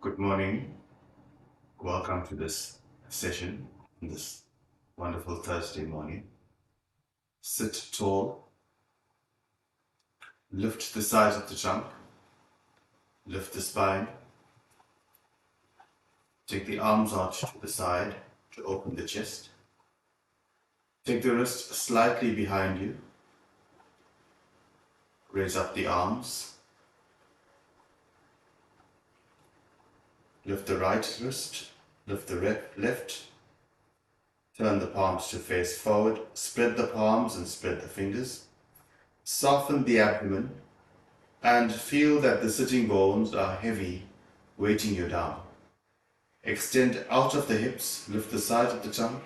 Good morning. Welcome to this session on this wonderful Thursday morning. Sit tall, lift the sides of the trunk, lift the spine, take the arms out to the side to open the chest. Take the wrist slightly behind you, raise up the arms, lift the right wrist, lift the left, turn the palms to face forward, spread the palms and spread the fingers, soften the abdomen, and feel that the sitting bones are heavy, weighting you down. Extend out of the hips, lift the sides of the trunk,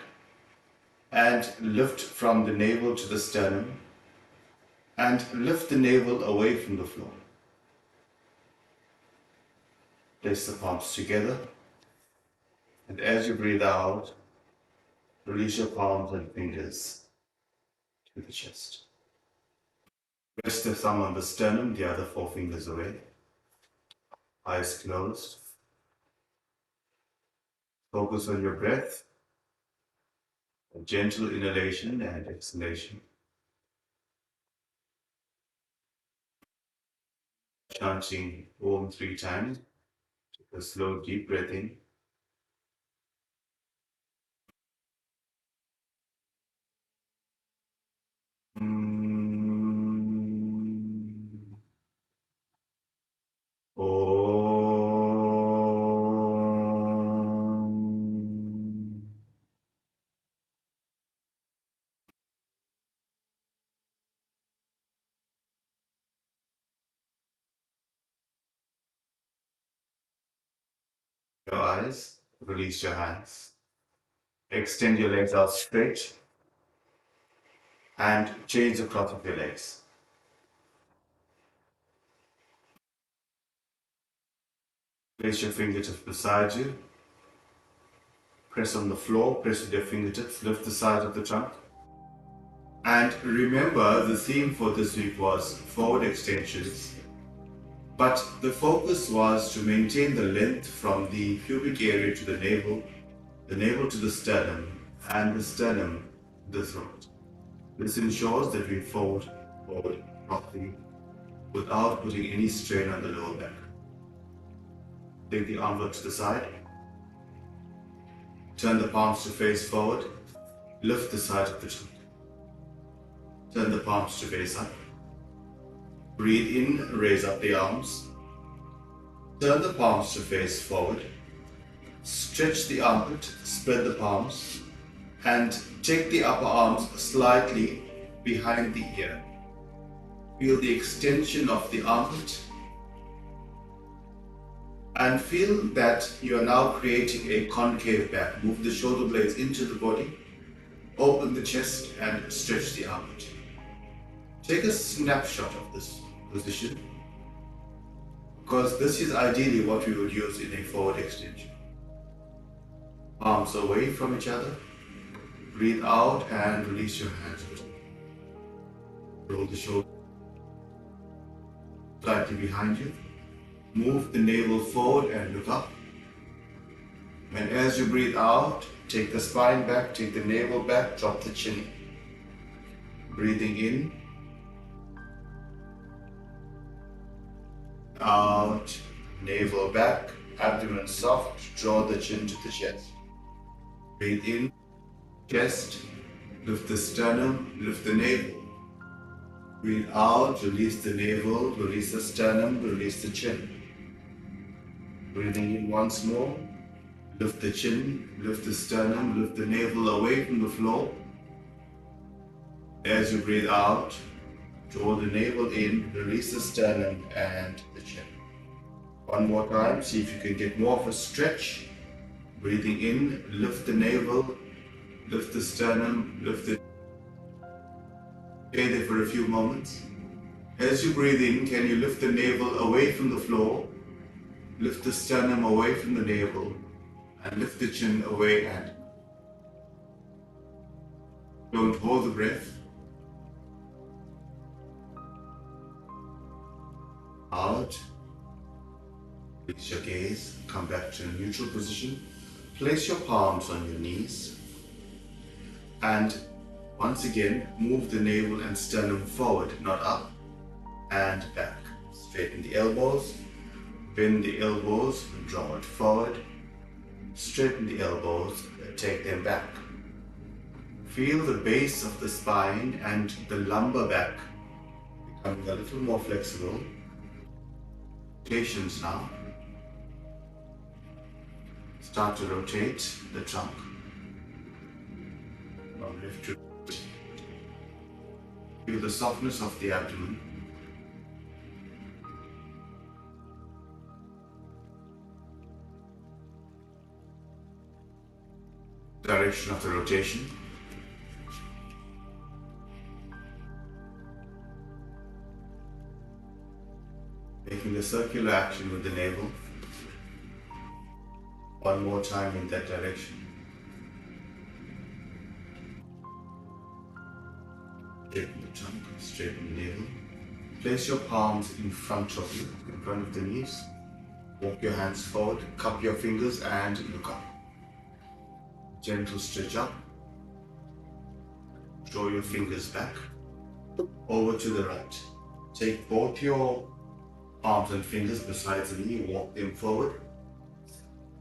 and lift from the navel to the sternum, and lift the navel away from the floor. Place the palms together, and as you breathe out, release your palms and fingers to the chest. Rest the thumb on the sternum, the other four fingers away. Eyes closed. Focus on your breath, a gentle inhalation and exhalation. Chanting Om 3 times. Take a slow, deep breath in. Om. Your eyes, release your hands. Extend your legs out straight and change the cross of your legs. Place your fingertips beside you. Press on the floor, press with your fingertips, lift the sides of the trunk. And remember, the theme for this week was forward extensions. But the focus was to maintain the length from the pubic area to the navel to the sternum, and the sternum to the throat. This ensures that we fold forward properly without putting any strain on the lower back. Take the armlet to the side. Turn the palms to face forward. Lift the side of the trunk. Turn the palms to face up. Breathe in, raise up the arms. Turn the palms to face forward. Stretch the armpit, spread the palms, and take the upper arms slightly behind the ear. Feel the extension of the armpit and feel that you are now creating a concave back. Move the shoulder blades into the body, open the chest and stretch the armpit. Take a snapshot of this position because this is ideally what we would use in a forward extension. Palms away from each other. Breathe out and release your hands. Roll the shoulder slightly behind you. Move the navel forward and look up. And as you breathe out, take the spine back, take the navel back, drop the chin. Breathing in, out, navel back, abdomen soft, draw the chin to the chest. Breathe in, chest, lift the sternum, lift the navel. Breathe out, release the navel, release the sternum, release the chin. Breathing in once more, lift the chin, lift the sternum, lift the navel away from the floor. As you breathe out, draw the navel in, release the sternum and the chin. One more time, see if you can get more of a stretch. Breathing in, lift the navel, lift the sternum, lift the... Stay there for a few moments. As you breathe in, can you lift the navel away from the floor, lift the sternum away from the navel, and lift the chin away and... Don't hold the breath. Out. Release your gaze, come back to a neutral position. Place your palms on your knees. And once again, move the navel and sternum forward, not up, and back. Straighten the elbows, bend the elbows, draw it forward. Straighten the elbows, take them back. Feel the base of the spine and the lumbar back becoming a little more flexible. Rotations now. Start to rotate the trunk from left to right. Feel the softness of the abdomen. Direction of the rotation. Making a circular action with the navel. One more time in that direction. Straighten the trunk, straighten the navel. Place your palms in front of you, in front of the knees. Walk your hands forward, cup your fingers and look up. Gentle stretch up. Draw your fingers back. Over to the right. Take both your palms and fingers beside the knee, walk them forward.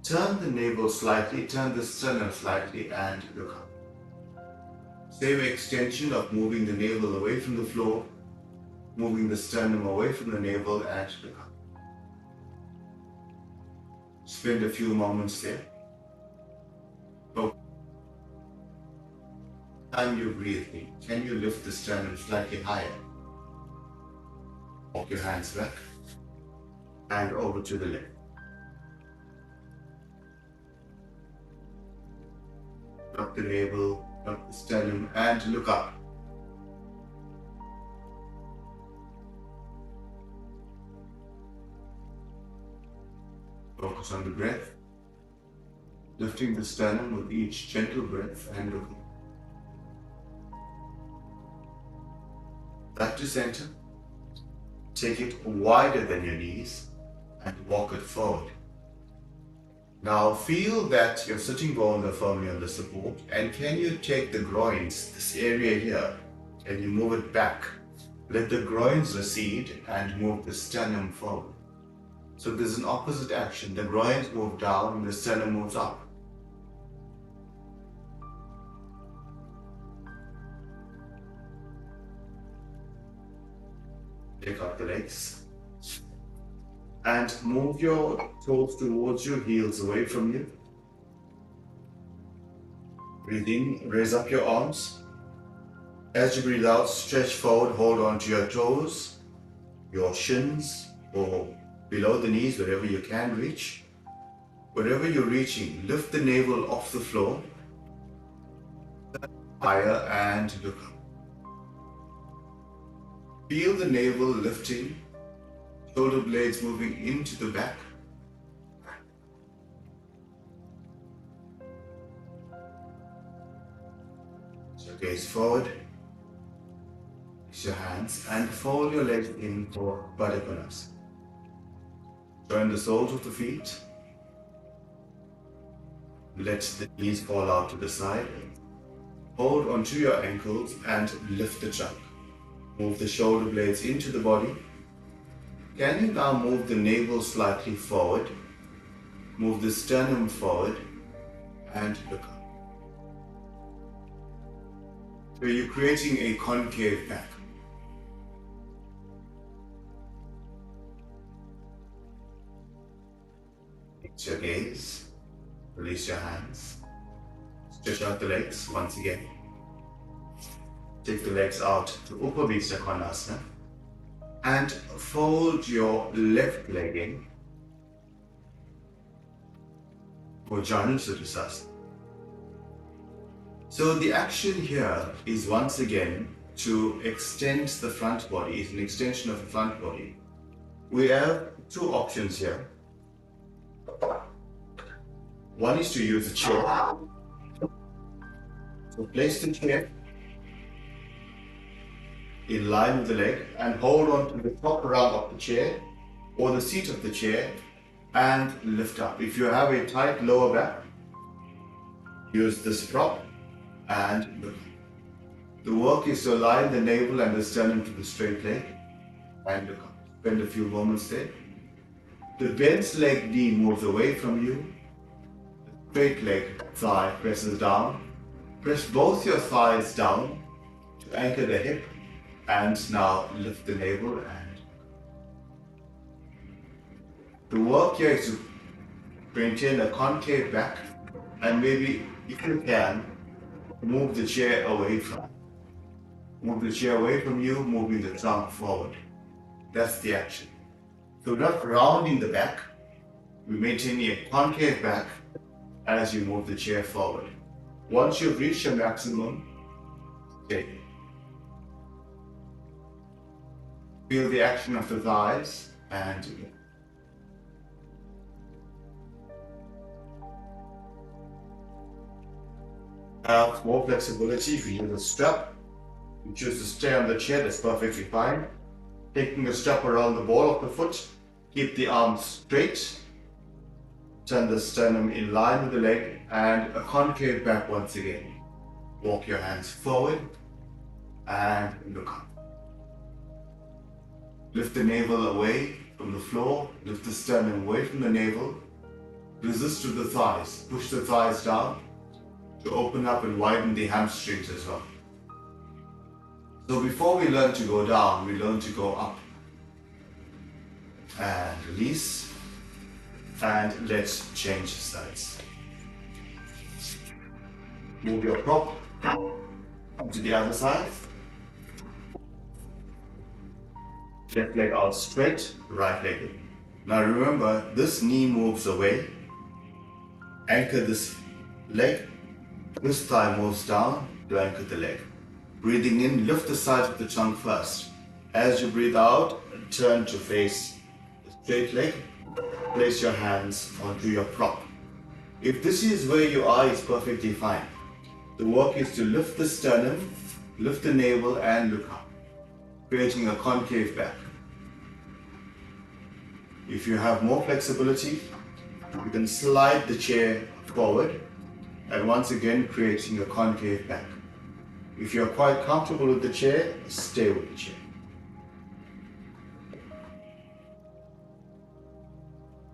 Turn the navel slightly, turn the sternum slightly and look up. Same extension of moving the navel away from the floor, moving the sternum away from the navel and look up. Spend a few moments there. Time you breathe in, can you lift the sternum slightly higher? Walk your hands back and over to the left. Drop the navel, drop the sternum and look up. Focus on the breath, lifting the sternum with each gentle breath and looking. Back to center. Take it wider than your knees and walk it forward. Now feel that your sitting bones are firmly on the support, and can you take the groins, this area here, and you move it back. Let the groins recede and move the sternum forward. So there's an opposite action. The groins move down and the sternum moves up. Take out the legs and move your toes towards you, heels away from you. Breathe in, raise up your arms. As you breathe out, stretch forward, hold on to your toes, your shins, or below the knees, wherever you can reach. Wherever you're reaching, lift the navel off the floor, higher and look up. Feel the navel lifting, shoulder blades moving into the back. So gaze forward, reach your hands and fold your legs in for Baddha Konasana. Join the soles of the feet. Let the knees fall out to the side. Hold onto your ankles and lift the trunk. Move the shoulder blades into the body. Can you now move the navel slightly forward? Move the sternum forward and look up. So you're creating a concave back. Fix your gaze. Release your hands. Stretch out the legs once again. Take the legs out to Upavishta Konasana and fold your left leg in for Janusarisasana. So the action here is once again to extend the front body, it's an extension of the front body. We have two options here. One is to use a chair. So place the chair in line with the leg and hold on to the top rung of the chair or the seat of the chair and lift up. If you have a tight lower back, use this prop and look. The work is to align the navel and the sternum to the straight leg and look up. Spend a few moments there. The bent leg knee moves away from you. The straight leg thigh presses down. Press both your thighs down to anchor the hip and now lift the navel. And the work here is to maintain a concave back and maybe, if you can, move the chair away from you. Move the chair away from you, moving the trunk forward. That's the action. So we're not rounding the back, we're maintaining a concave back as you move the chair forward. Once you've reached your maximum, stay. Feel the action of the thighs and have more flexibility. If you use a strap, you choose to stay on the chair, that's perfectly fine. Taking the strap around the ball of the foot, keep the arms straight, turn the sternum in line with the leg, and a concave back once again. Walk your hands forward and look up. Lift the navel away from the floor, lift the sternum away from the navel. Resist with the thighs, push the thighs down to open up and widen the hamstrings as well. So before we learn to go down, we learn to go up. And release. And let's change sides. Move your prop to the other side. Left leg out straight, right leg in. Now remember, this knee moves away. Anchor this leg. This thigh moves down to anchor the leg. Breathing in, lift the sides of the trunk first. As you breathe out, turn to face the straight leg. Place your hands onto your prop. If this is where you are, it's perfectly fine. The work is to lift the sternum, lift the navel and look up, creating a concave back. If you have more flexibility, you can slide the chair forward and once again creating a concave back. If you're quite comfortable with the chair, stay with the chair.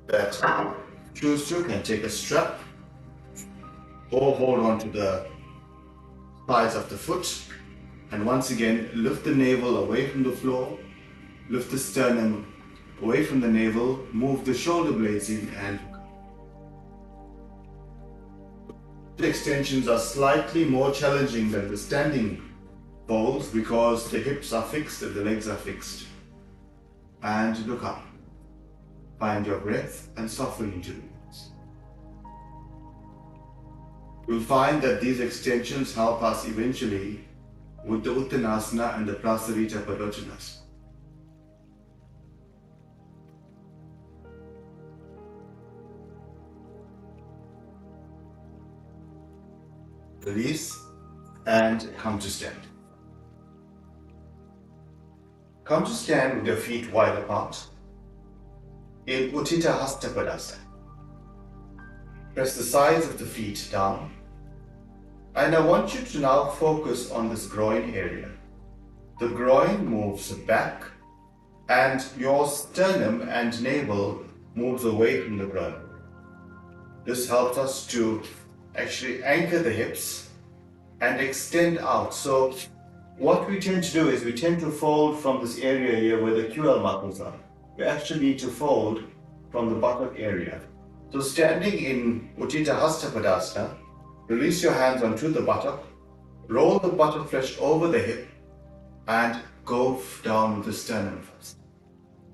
That choose to can take a strap or hold on to the thighs of the foot and once again lift the navel away from the floor, lift the sternum away from the navel, move the shoulder blades in and the extensions are slightly more challenging than the standing folds because the hips are fixed and the legs are fixed. And look up. Find your breath and soften into the breath. You'll find that these extensions help us eventually with the Uttanasana and the Prasarita Padottanasana. Release and come to stand. Come to stand with your feet wide apart in Utthita Hasta Padasana. Press the sides of the feet down and I want you to now focus on this groin area. The groin moves back and your sternum and navel moves away from the groin. This helps us to actually anchor the hips and extend out. So what we tend to do is we tend to fold from this area here where the QL muscles are. We actually need to fold from the buttock area. So standing in Utthita Hasta Padasana, release your hands onto the buttock, roll the buttock flesh over the hip and go down with the sternum first.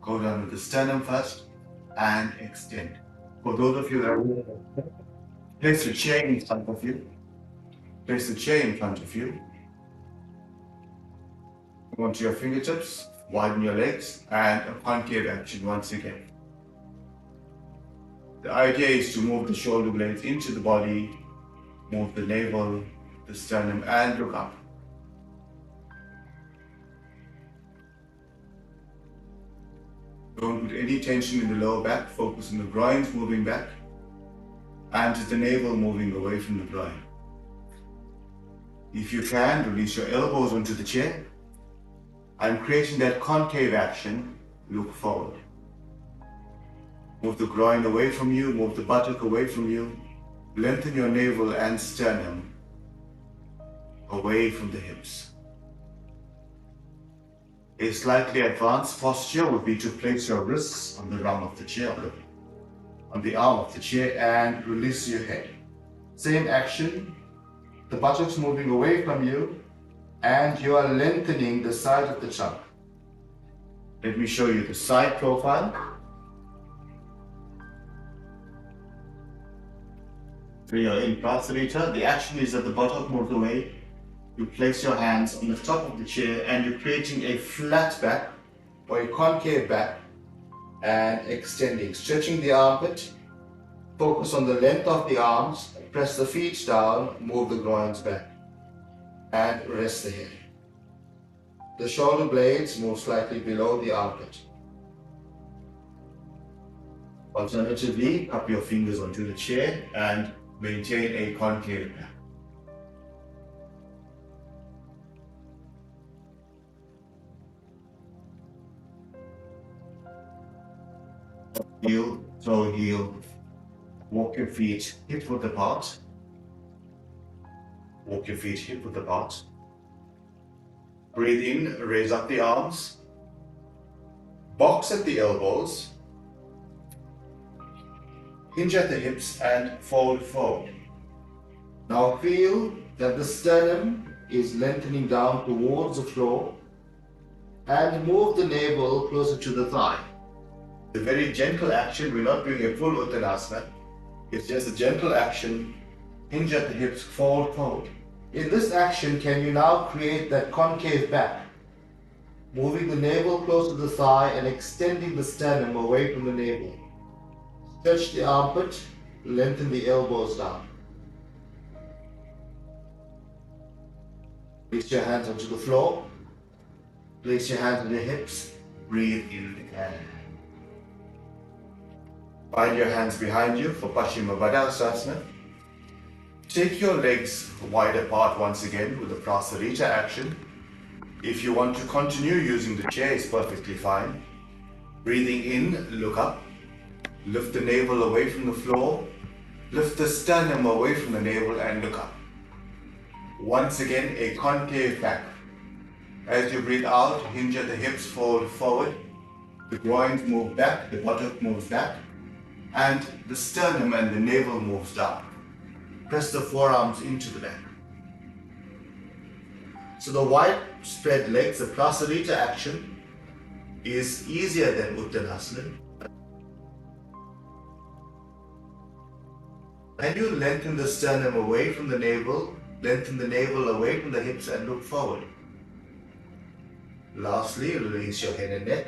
Go down with the sternum first and extend. For those of you that place the chair in front of you. Place the chair in front of you. Go onto your fingertips, widen your legs, and a concave action once again. The idea is to move the shoulder blades into the body, move the navel, the sternum, and look up. Don't put any tension in the lower back. Focus on the groins moving back and the navel moving away from the groin. If you can, release your elbows onto the chair. I'm creating that concave action. Look forward. Move the groin away from you, move the buttock away from you. Lengthen your navel and sternum away from the hips. A slightly advanced posture would be to place your wrists on the arm of the chair, on the arm of the chair, and release your head. Same action, the buttocks moving away from you, and you are lengthening the side of the trunk. Let me show you the side profile. We are in Prasarita. The action is that the buttock moves away. You place your hands on the top of the chair and you're creating a flat back or a concave back and extending, stretching the armpit. Focus on the length of the arms, press the feet down, move the groins back and rest the head. The shoulder blades move slightly below the armpit. Alternatively, cup your fingers onto the chair and maintain a concave back. Heel, toe, heel. Walk your feet hip width apart. Walk your feet hip width apart. Breathe in, raise up the arms. Box at the elbows. Hinge at the hips and fold forward. Now feel that the sternum is lengthening down towards the floor and move the navel closer to the thigh. A very gentle action. We're not doing a full Uttanasana. It's just a gentle action. Hinge at the hips, fold forward. In this action, can you now create that concave back? Moving the navel close to the thigh and extending the sternum away from the navel. Stretch the armpit, lengthen the elbows down. Place your hands onto the floor. Place your hands on your hips. Breathe in and find your hands behind you for Paschimottanasana. Take your legs wide apart once again with the Prasarita action. If you want to continue using the chair, it's perfectly fine. Breathing in, look up. Lift the navel away from the floor. Lift the sternum away from the navel and look up. Once again, a concave back. As you breathe out, hinge at the hips, fold forward. The groins move back, the buttock moves back, and the sternum and the navel moves down. Press the forearms into the back. So the wide spread legs, the Prasarita action, is easier than Uttanasana. And you lengthen the sternum away from the navel, lengthen the navel away from the hips and look forward. Lastly, release your head and neck.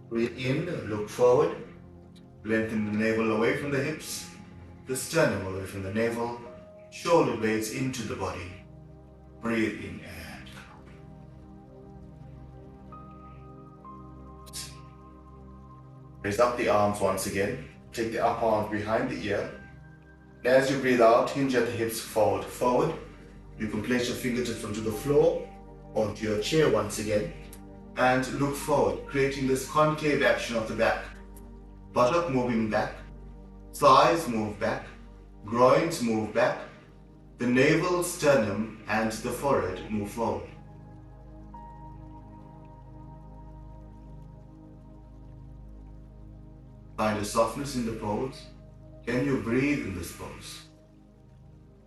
Breathe in, look forward. Lengthen the navel away from the hips, the sternum away from the navel, shoulder blades into the body. Breathe in and out. Raise up the arms once again. Take the upper arm behind the ear. And as you breathe out, hinge at the hips, fold forward. You can place your fingertips onto the floor, onto your chair once again, and look forward, creating this concave action of the back. Buttock moving back, thighs move back, groins move back, the navel, sternum, and the forehead move forward. Find a softness in the pose. Can you breathe in this pose?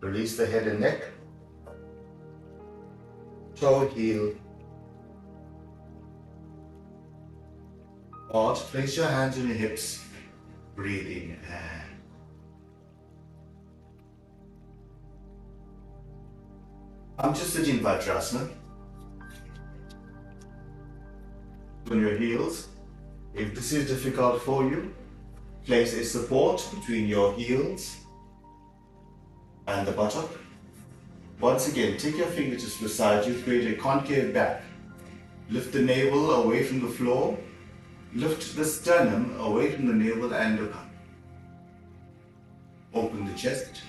Release the head and neck. Toe, heel. Pause, place your hands on your hips. Breathe in and I'm just sitting Vajrasana. On your heels. If this is difficult for you, place a support between your heels and the buttock. Once again, take your fingertips beside you, create a concave back. Lift the navel away from the floor. Lift the sternum away from the navel and look up. Open the chest.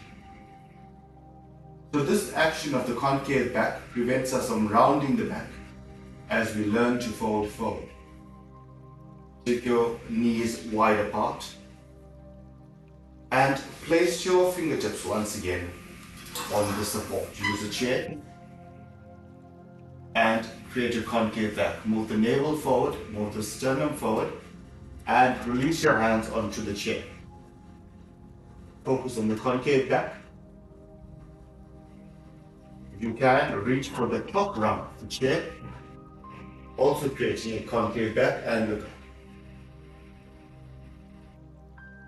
So this action of the concave back prevents us from rounding the back as we learn to fold forward. Take your knees wide apart and place your fingertips once again on the support. Use a chair and create a concave back. Move the navel forward, move the sternum forward, and release your hands onto the chair. Focus on the concave back. If you can, reach for the top rung of the chair, also creating a concave back and look up.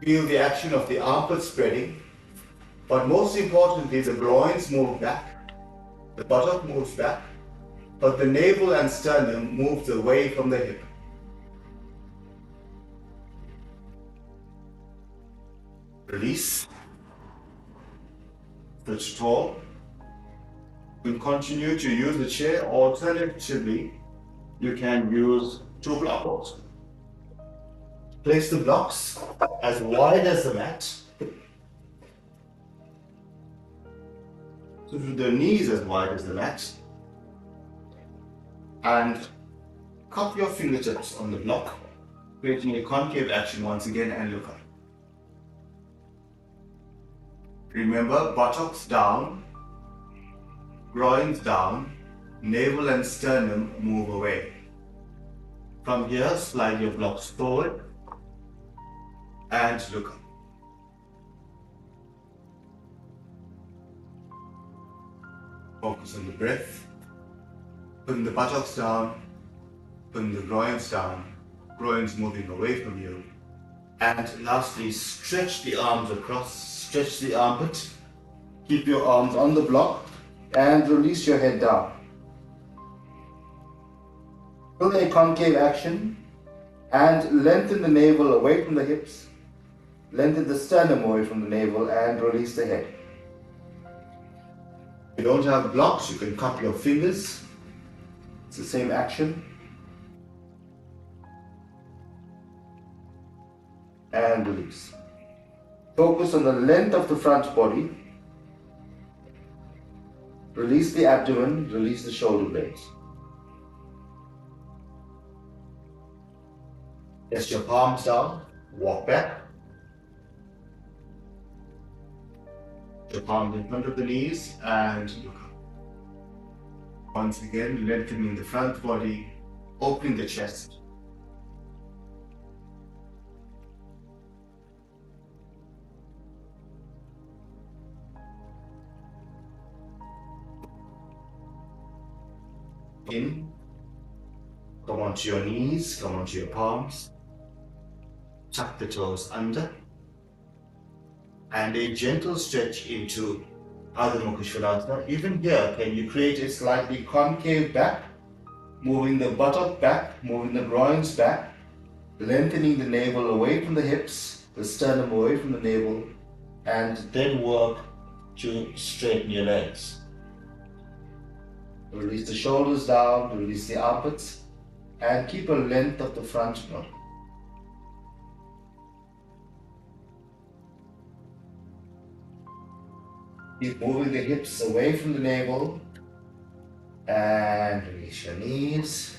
Feel the action of the armpit spreading, but most importantly, the groins move back, the buttock moves back, but the navel and sternum moves away from the hip. Release. Sit tall. You can continue to use the chair. Alternatively, you can use two blocks. Place the blocks as wide as the mat. So to the knees as wide as the mat. And cup your fingertips on the block, creating a concave action once again and look up. Remember, buttocks down, groins down, navel and sternum move away. From here, slide your blocks forward and look up. Focus on the breath. Putting the buttocks down, putting the groins down, groins moving away from you. And lastly, stretch the arms across, stretch the armpit. Keep your arms on the block and release your head down. Build a concave action and lengthen the navel away from the hips. Lengthen the sternum away from the navel and release the head. If you don't have blocks, you can cup your fingers. It's the same action. And release. Focus on the length of the front body. Release the abdomen, release the shoulder blades. Press your palms down, walk back. Your palms in front of the knees and look up. Once again, lengthening the front body, opening the chest. In, come onto your knees, come onto your palms, tuck the toes under, and a gentle stretch into Ardha Mukha Svanasana. Even here, can you create a slightly concave back, moving the buttock back, moving the groins back, lengthening the navel away from the hips, the sternum away from the navel, and then work to straighten your legs. Release the shoulders down, release the armpits, and keep a length of the front body. Keep moving the hips away from the navel, and release your knees.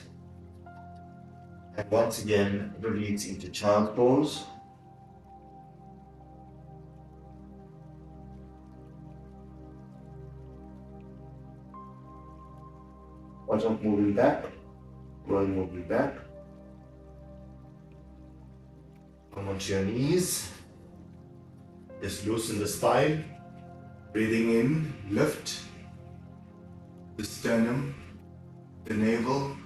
And once again, release into child's pose. Bottom moving back, groin moving back. Come onto your knees. Just loosen the spine. Breathing in, lift the sternum, the navel.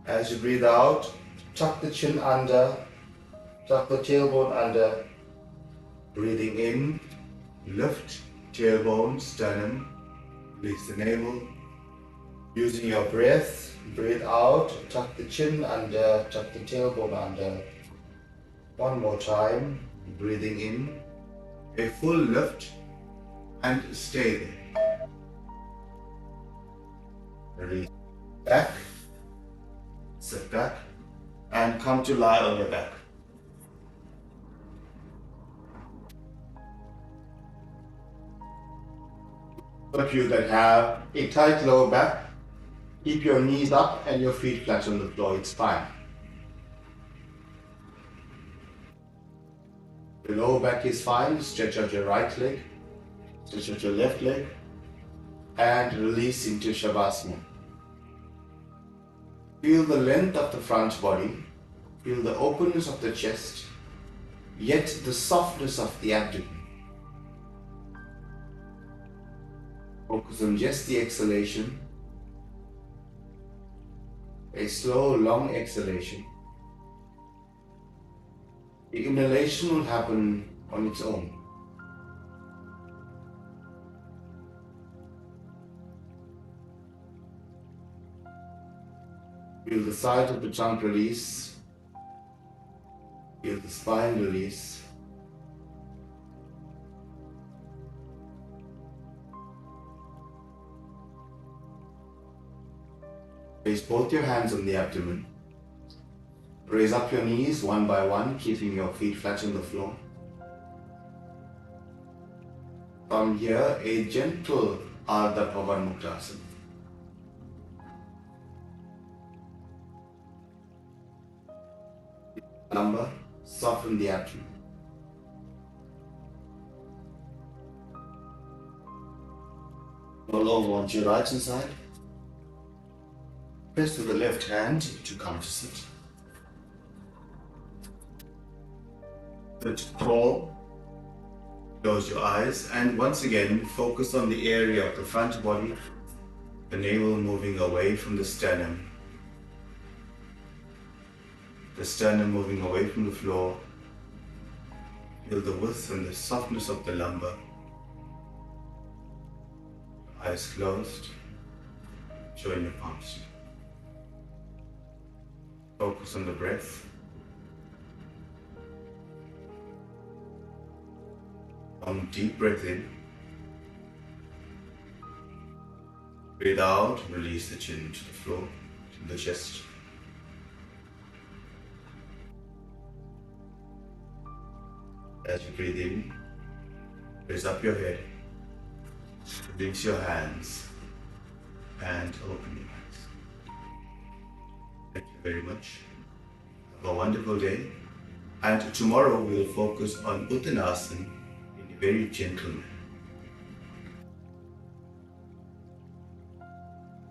As you breathe out, tuck the chin under, tuck the tailbone under. Breathing in, lift tailbone, sternum, release the navel. Using your breath, breathe out, tuck the chin under, tuck the tailbone under. One more time, breathing in, a full lift and stay there. Release back, Sit back and come to lie on your back. For you that have a tight lower back, keep your knees up and your feet flat on the floor, it's fine. The lower back is fine, stretch out your right leg, stretch out your left leg, and release into Shavasana. Feel the length of the front body, feel the openness of the chest, yet the softness of the abdomen. Focus on just the exhalation, a slow, long exhalation. The inhalation will happen on its own. Feel the side of the trunk release, feel the spine release. Place both your hands on the abdomen. Raise up your knees one by one, keeping your feet flat on the floor. From here, a gentle Ardha Pavanmuktasana. Lumbar, soften the abdomen. Roll over onto your right hand side. Press with the left hand to come to sit. Sit tall. Close your eyes and once again focus on the area of the front body, the navel moving away from the sternum. The sternum moving away from the floor. Feel the width and the softness of the lumbar. Eyes closed. Join your palms. Focus on the breath. Long deep breath in. Breathe out, release the chin to the floor, to the chest. As you breathe in, raise up your head, release your hands, and open your eyes. Thank you very much. Have a wonderful day. And tomorrow we will focus on Uttanasana in a very gentle manner.